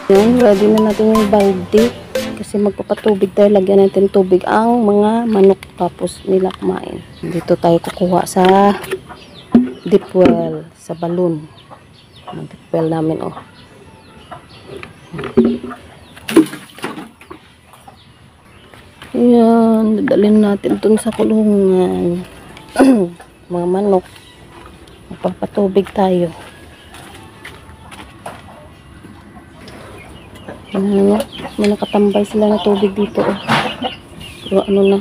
Yan, ready na natin yung balde. Kasi magpapatubig tayo. Lagyan natin tubig ang mga manok. Tapos nila kumain. Dito tayo kukuha sa deep well. Sa balon. Ang deep well namin, oh. Yan, dadalhin natin dun sa kulungan. Mga manok. Magpapatubig tayo. Ano, may nakatambay sila na tubig dito, oh. Pero ano na,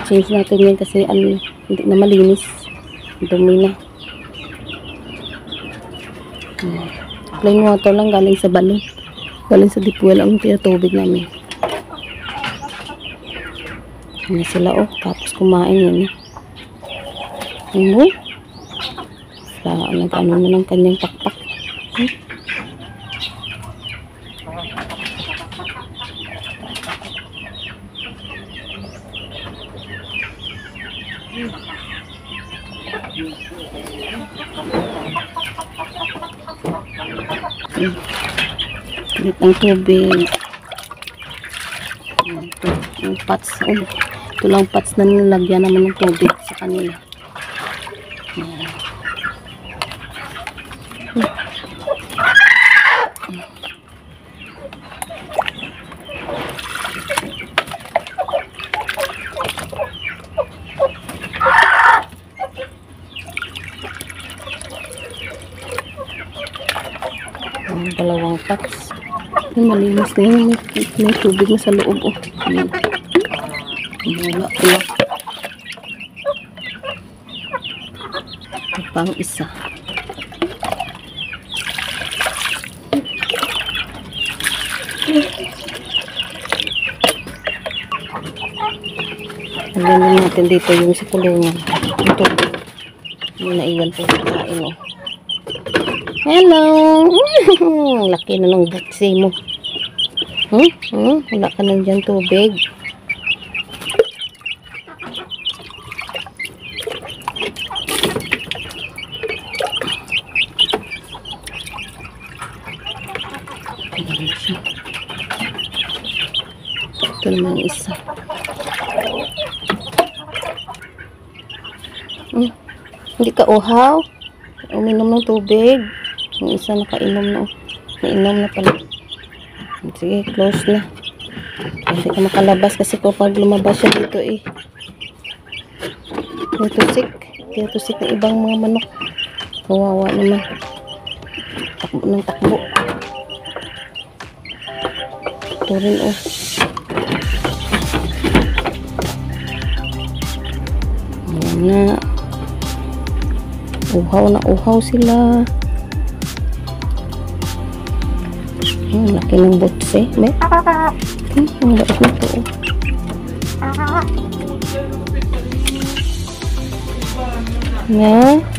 change natin yan kasi ano, hindi na malinis, dumi na. Plain water lang galing sa balon, galing sa deep well ang tinatubig namin. Ano sila, oh, tapos kumain yan, ano, nag-ano na ng kanyang pakpak. Ulit ang tubig. Ito, yung pots. Ito lang pots na nilagyan naman ng tubig sa kanila. Dalawang pots. Malinis na yun. May tubig na sa loob, oh. Wala pala. Pang isa. Lagyan natin dito yung sa kulungan. Ito. Yung naiwan po sa kain, oh. Hello! Laki na ng butsi mo. Wala ka nang dyan tubig. Ito naman isa. Hindi ka uhaw? Uminom ng tubig. Yung isa nakainom na. Nainom na pala. Sige, close na. Hindi ka makalabas kasi kapag lumabas siya dito, eh. Tusik ng ibang mga manok. Kawawa naman. Takbo ng takbo. Ito rin, oh. Ayan na. Uhaw sila. Laki ng butse. Ang bait na to.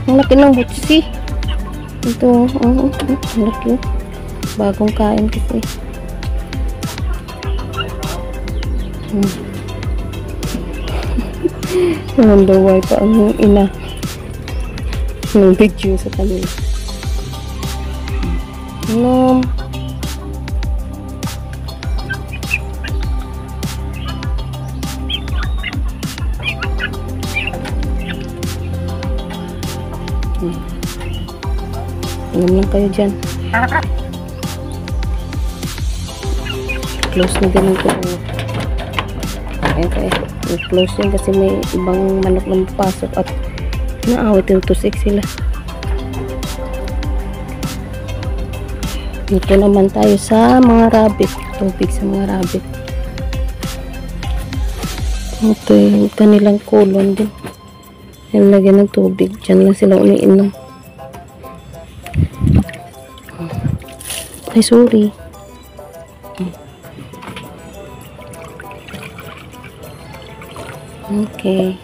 Ang laki ng butse. Ito, ang laki. Bagong kain kasi. Wonder why pa ang ina ng video sa kanila. Inom lang kayo dyan. Close na din ito. Okay. I-close yan kasi may ibang manok na pasok at naawit yung tusik sila. Dito naman tayo sa mga rabbit. Tubig sa mga rabbit. Ito yung kanilang kulon din. Yan, lagyan ng tubig. Diyan lang sila umiinom. Ay, sorry. Okay.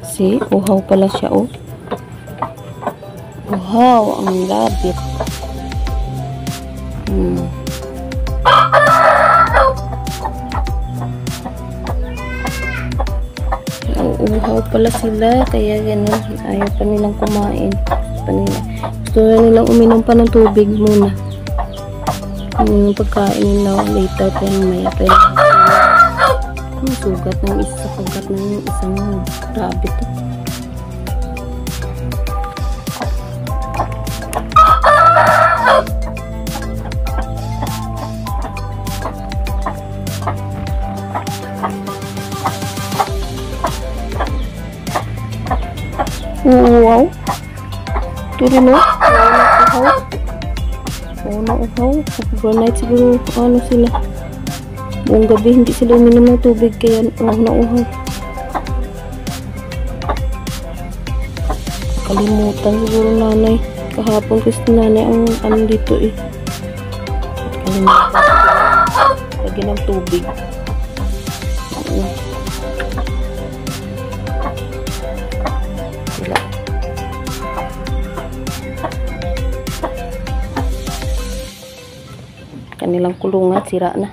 See, uhaw pala siya, oh. Uhaw ang rabbit. Uhaw pala sila, kaya ganun. Ayaw pa nilang kumain. pa nila. Gusto na nilang uminom pa ng tubig muna. Yung pagkain nila later pa yung maya. Pero sugat ng isa pagkat ng isang rabbit. Wow. Ito rin o. Uhaw. Overnight siguro ano sila. Buong gabi hindi sila uminom ng tubig kaya uhaw. Kalimutan siguro nanay. Kahapon kasi nanay ang ano dito eh. Kalimutan. Lagi ng tubig. Sila. Kanilang kulungan sira na.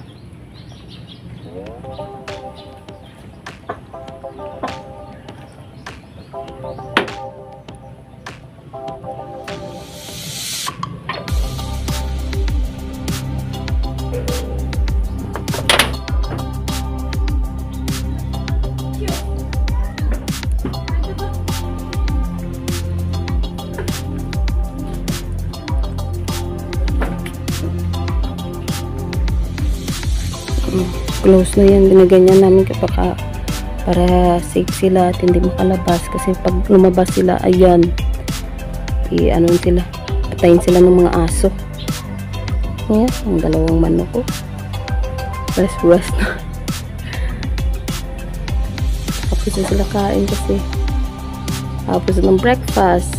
Close na yan, ginaganyan namin kapag para safe sila at hindi makalabas kasi pag lumabas sila, ayan ano sila, patayin sila ng mga aso. Ayan, ang dalawang manok ko rest na. Tapos na sila kain kasi tapos ng breakfast.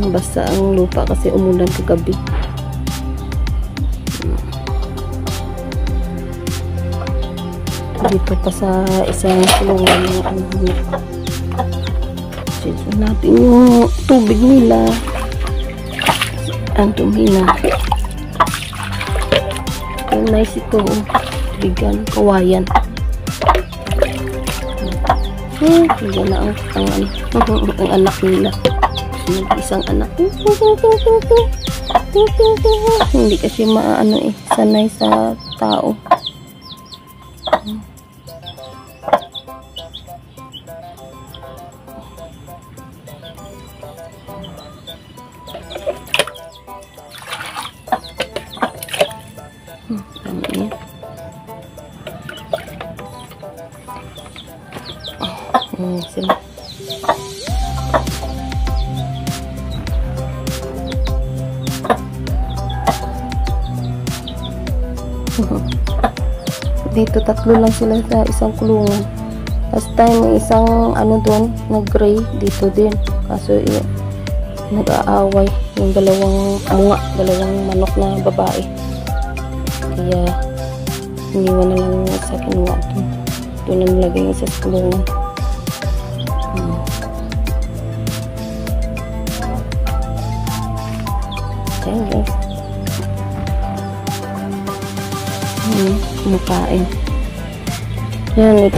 Basta ang lupa kasi umulan kagabi. Dito pa sa isang kulungan ng ano. Sito natin yung tubig nila. Ang dumi na. Yung nice ito. Tubigan, kawayan. Hindi na ang anak nila. Isang anak. Hindi kasi maano sanay sa tao. Sila. Dito tatlo lang sila sa isang kulungan. Last time may isang ano doon na gray dito din. Kaso nag-aaway yung dalawang manok na babae. Kaya iniwan na lang sa kinuha doon na nilagay yung sa kulungan. Ayan guys. Kumakain. Yan,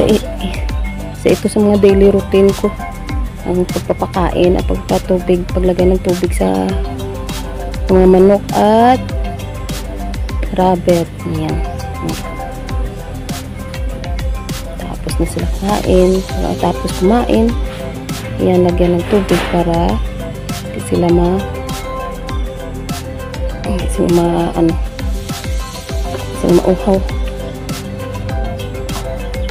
ito sa mga daily routine ko. Ang pagpapakain at pagpatubig, paglagay ng tubig sa mga manok at rabbit. Yan. Tapos na sila kain. Tapos kumain. Yan, lagyan ng tubig para hindi sila mauhaw.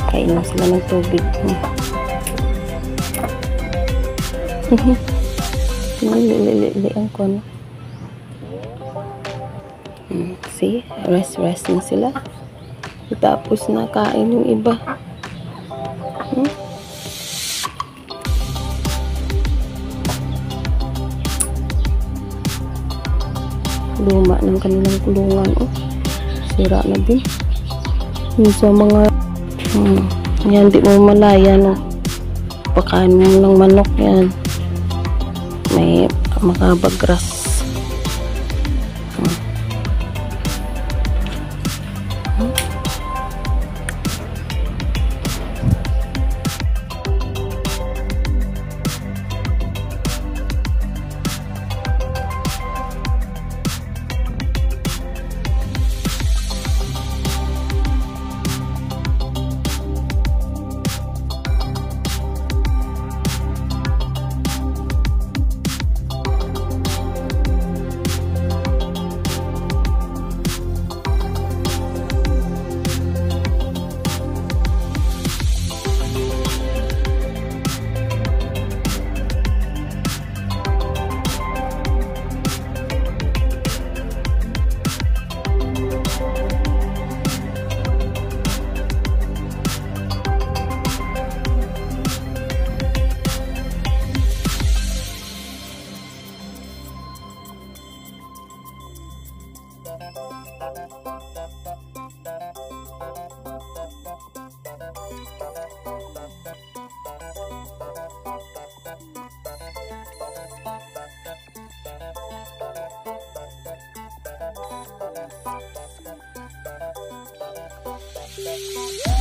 Kainom sila ng tubig. Lilian ko na. See? Rest na sila. Tapos na kain yung iba. Luma ng kanilang kulungan. Sira na din. Yung sa mga yan, di mo malaya no. Pakain mo ng manok yan. May makabagras. bebe.